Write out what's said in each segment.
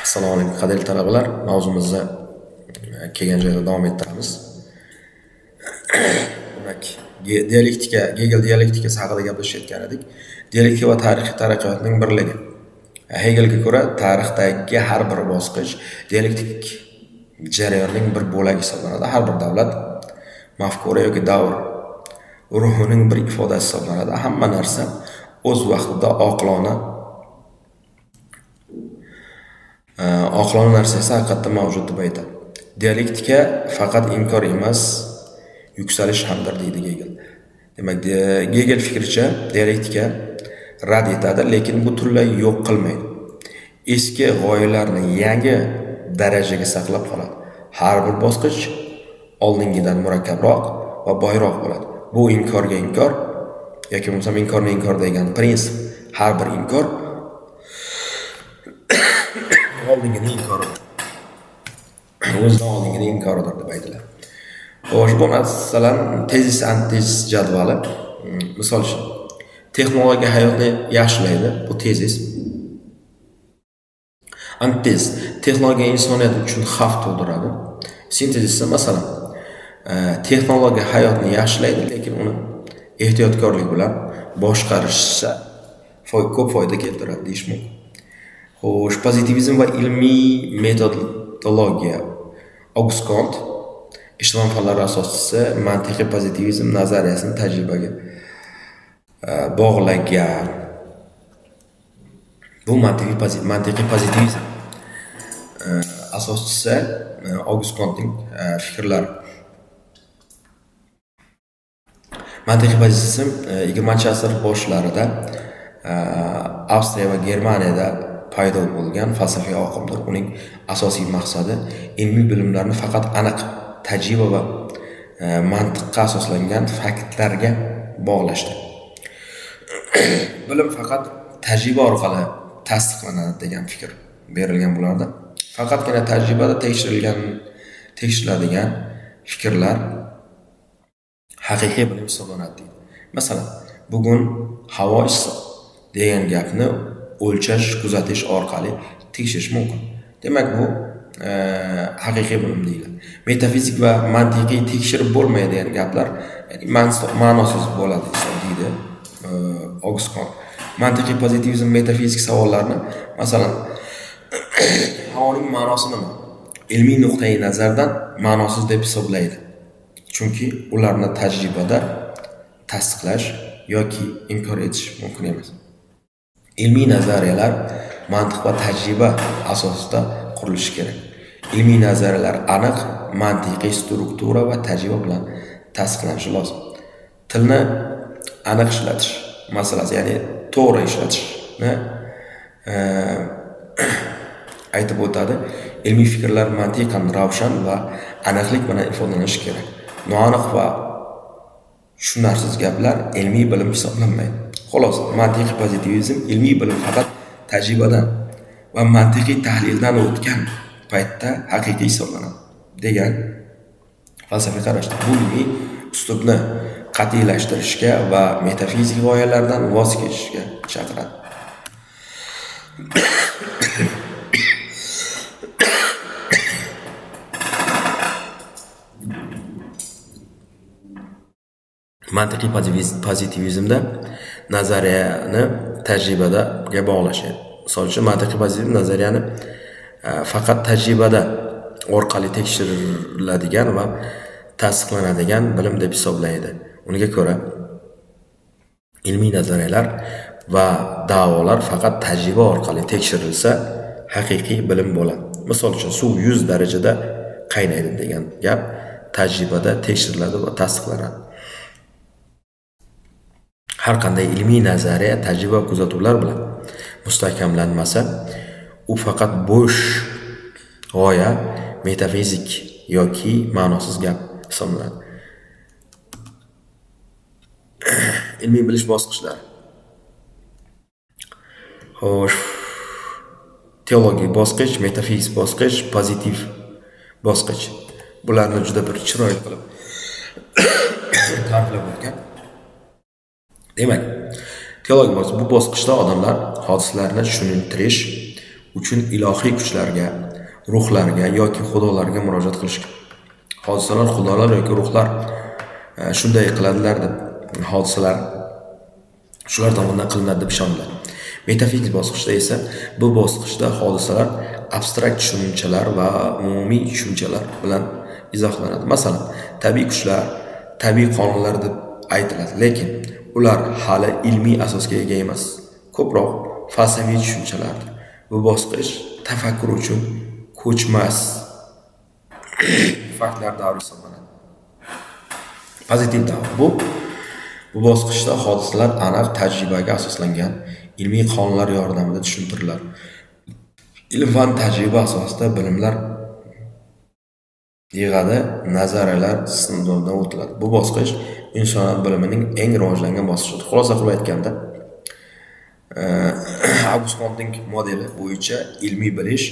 Assalomu alaykum qadrli talabalar. Mavzumizni kelgan joyda davom ettiramiz. Demak, Hegel dialektikasi haqida gaplashayotgan edik. Dialektika va tarixiy taraqqiyotning birligi. Hegelga ko'ra, tarixdagi har bir bosqich dialektik jarayonning bir bo'lagi hisoblanadi. Har bir davlat mafkura yoki davr ruhining bir ifodasi hisoblanadi. Hamma narsa o'z vaqtida oqilona narsa esa haqiqatda mavjud deb aytadi. Dialektika faqat inkor emas, yuksalish hamdir deydi Hegel. Demak, Hegel fikricha dialektika rad etadi, lekin butunlay yo'q qilmaydi. Eski g'oyalarni yangi darajaga saqlab qoladi. Har bir bosqich oldingidan murakkabroq va boyroq bo'ladi. Bu inkorga inkor yoki bo'lmasa inkorni inkor degan prinsip. Har bir inkor oldingini inkoridir. O'zidan oldingini inkoridir deb aytiladi. Xo'sh, bu masalan tezis antitezis jadvali. Misol uchun, texnologiya hayotni yaxshilaydi. Bu tezis. Antitez, texnologiya insoniyat uchun xavf tug'diradi. Sintezis esa masalan, texnologiya hayotni yaxshilaydi, lekin uni ehtiyotkorlik bilan boshqarishsa ko'p foyda keltiradi deyish mumkin. Xo'sh, pozitivizm va ilmiy metodologiya. Auguste Comte, ijtimoiy fanlar asoschisi, mantiqiy pozitivizm nazariyasini tajribaga bog'lagan. Bu mantiqiy pozitivizm asoschisi Auguste Comte'ning fikrlari. Mantiqiy pozitivizm 20-asr boshlarida Avstriya va Germaniyada paydo bo'lgan falsafiy oqimdir. Uning asosiy maqsadi ilmiy bilimlarni faqat aniq tajriba va mantiqqa asoslangan faktlarga bog'lashdir. Bilim faqat tajriba orqali tasdiqlanadi degan fikr berilgan bo'lardi. Faqatgina tajribada tekshiriladigan fikrlar haqiqiy bilim hisoblanadi. Masalan, bugun havo issiq degan gapni o'lchash, kuzatish orqali tekshirish mumkin. Demak, bu haqiqiy bilim deyiladi. Metafizik va mantiqiy tekshirib bo'lmaydigan gaplar ma'nosiz bo'ladi deydi Auguste Comte. Mantiqiy pozitivizm metafizik savollarni, masalan, havoning ma'nosi nima? Ilmiy nuqtai nazardan ma'nosiz deb hisoblaydi. Chunki ularni tajribada tasdiqlash yoki inkor etish mumkin emas. Ilmiy nazariyalar mantiq va tajriba asosida qurilishi kerak. Ilmiy nazariyalar aniq mantiqiy struktura va tajriba bilan tasdiqlanishi lozim. Tilni aniq ishlatish masalasi, ya'ni to'g'ri ishlatishni aytib o'tadi. Ilmiy fikrlar mantiqan ravshan va aniqlik bilan ifodalanishi kerak. Noaniq va tushunarsiz gaplar ilmiy bilim hisoblanmaydi. Xolos, mantiqiy pozitivizm ilmiy bilim faqat tajribadan va mantiqiy tahlildan o'tgan paytda haqiqiy hisoblanadi degan falsafiy qarashdir. Bu ilmiy uslubni qat'iylashtirishga va metafizik g'oyalardan voz kechishga chaqiradi. Mantiqiy pozitivizmda nazariyani tajribadaga bog'lashadi. Misol uchun, mantiqiy pozitivizm nazariyani faqat tajribada orqali tekshiriladigan va tasdiqlanadigan bilim deb hisoblaydi. Unga ko'ra, ilmiy nazariyalar va da'volar faqat tajriba orqali tekshirilsa haqiqiy bilim bo'ladi. Misol uchun, suv 100 darajada qaynaydi degan gap tajribada tekshiriladi va tasdiqlanadi. Har qanday ilmiy nazariya tajriba va kuzatuvlar bilan mustahkamlanmasa, u faqat bo'sh g'oya, metafizik yoki ma'nosiz gap hisoblanadi. Ilmiy bilish bosqichlari. Xo'sh, teologik bosqich, metafizik bosqich, pozitiv bosqich. Bularni juda bir chiroyli qilib ta'riflab o'tgan. Demak, teologik bosqich, bu bosqichda odamlar hodisalarni tushuntirish, uchun ilohiy kuchlarga, ruhlarga yoki xudolarga murojaat qilish. Hodisalar xudolar yoki ruhlar shunday qiladilar deb, hodisalar shular tomonidan qilinadi deb ishoniladi. Metafizik bosqichda esa bu bosqichda hodisalar abstrakt tushunchalar va umumiy tushunchalar bilan izohlanadi. Masalan, tabiiy kuchlar, tabiiy qonunlar deb aytiladi, lekin ular hali ilmiy asosga ega emas. Ko'proq falsafiy tushunchalardir. Bu bosqich tafakkur uchun ko'chmas faktlar davri hisoblanadi. Pozitiv davr bu bosqichda hodisalar aniq tajribaga asoslangan ilmiy qonunlar yordamida tushuntiriladi. Ilm fan tajriba asosida bilimlar yig'adi, nazariyalar sinovdan o'tiladi. Bu bosqich insoniyat bilimining eng rivojlangan bosqichidir. Xulosa qilib aytganda, Auguste Comte'ning modeli bo'yicha ilmiy bilish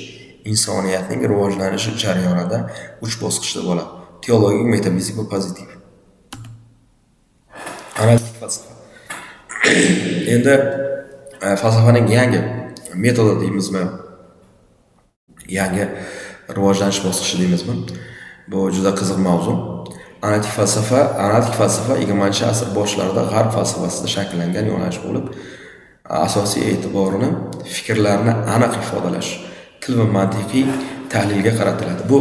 insoniyatning rivojlanishi jarayonida 3 bosqichda bo'ladi: teologik, metafizik va pozitiv. Analitik falsafa. Endi falsafaning yangi metodi deymizmi, yangi rivojlanish bosqichi deymizmi? Bu juda qiziq mavzu. Analitik falsafa 20-asr boshlarida g'arb falsafasida shakllangan yo'nalish bo'lib, asosiy e'tiborini fikrlarni aniq ifodalash, til va mantiqiy tahlilga qaratiladi. Bu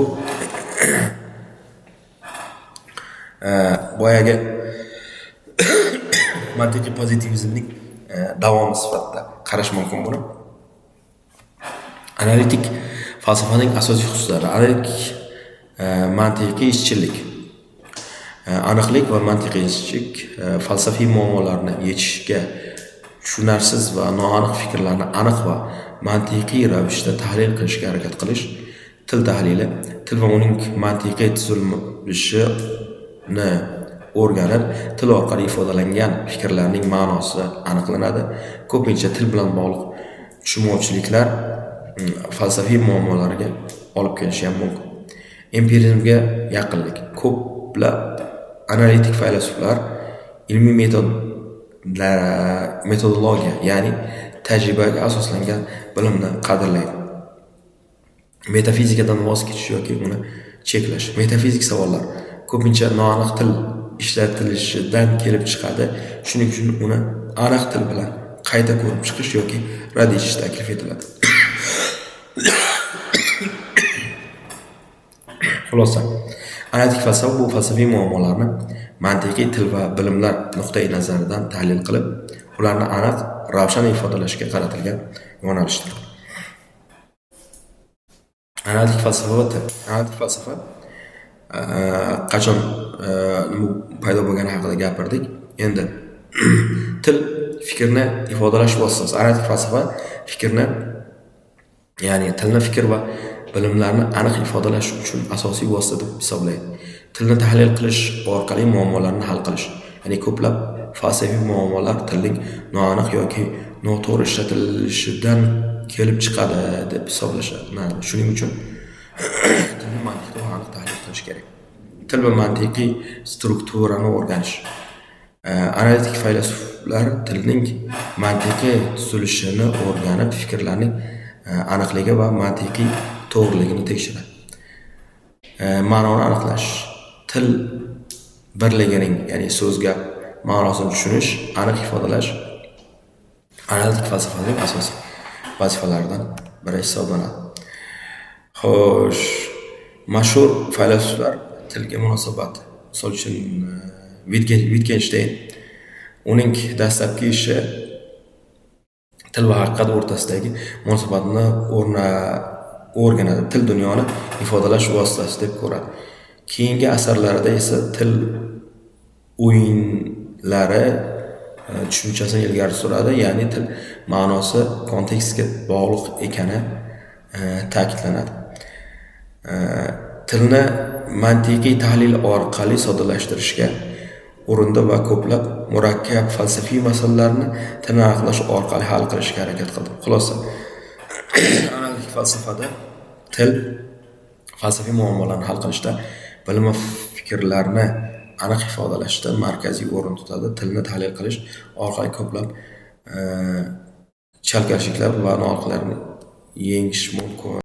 boyagi mantiqiy pozitivizmning davomi sifatida qarash mumkin buni. Analitik falsafaning asosiy xususiyatlari: analitik mantiqiy izchillik. Aniqlik va mantiqiy izchillik falsafiy muammolarni yechishga, tushunarsiz va noaniq fikrlarni aniq va mantiqiy ravishda tahlil qilishga harakat qilish. Til tahlili, til va uning mantiqiy tuzilishini o'rganib, til orqali ifodalangan fikrlarning ma'nosi aniqlanadi. Ko'pincha til bilan bog'liq tushunmovchiliklar falsafiy muammolarga olib kelishi ham mumkin. Empirizmga yaqinlik. Ko'plab analitik faylasuflar ilmiy metodologiya, ya'ni tajribaga asoslangan bilimni qadrlaydi. Metafizikadan voz kechish yoki uni cheklash. Metafizik savollar ko'pincha noaniq til ishlatilishidan kelib chiqadi. Shuning uchun uni aniq til bilan qayta ko'rib chiqish yoki rad etish taklif etiladi. Xulosa: analitik falsafa bu falsafiy muammolarni mantiqiy til va bilimlar nuqtai nazaridan tahlil qilib, ularni aniq, ravshan ifodalashga qaratilgan yo'nalishdir. Analitik falsafa va til. Analitik falsafa qachon paydo bo'lgani haqida gapirdik. Endi til fikrni ifodalash vositasi. Analitik falsafa fikrni, ya'ni tilni fikr va bilimlarni aniq ifodalash uchun asosiy vosita deb hisoblaydi. Tilni tahlil qilish orqali muammolarni hal qilish. Ya'ni ko'plab falsafiy muammolar tilning noaniq yoki noto'g'ri ishlatilishidan kelib chiqadi deb hisoblashadi. Shuning uchun tilni mantiqiy va aniq tahlil qilish kerak. Til va mantiqiy strukturani o'rganish. Analitik faylasuflar tilning mantiqiy tuzilishini o'rganib, fikrlarning aniqligi va mantiqiy to'g'riligini tekshiradi. Ma'noni aniqlash. Til birligining, ya'ni so'z gap ma'nosini tushunish, aniq ifodalash analitik falsafaning asosiy vazifalaridan biri hisoblanadi. Xo'sh, mashhur faylasuflar tilga munosabati. Misol uchun Wittgenstein, uning dastlabki ishi til va haqiqat o'rtasidagi munosabatni o'rganadi. Til dunyoni ifodalash vositasi deb ko'radi. Keyingi asarlarida esa til o'yinlari tushunchasini ilgari suradi, ya'ni til ma'nosi kontekstga bog'liq ekani ta'kidlanadi. Tilni mantiqiy tahlil orqali soddalashtirishga urindi va ko'plab murakkab falsafiy masalalarni tilni aniqlash orqali hal qilishga harakat qildi. Xulosa: analitik falsafada til falsafiy muammolarni hal qilishda, bilim va fikrlarni aniq ifodalashda markaziy o'rin tutadi. Tilni tahlil qilish orqali ko'plab chalkashliklar va noaniqliklarni yengish mumkin.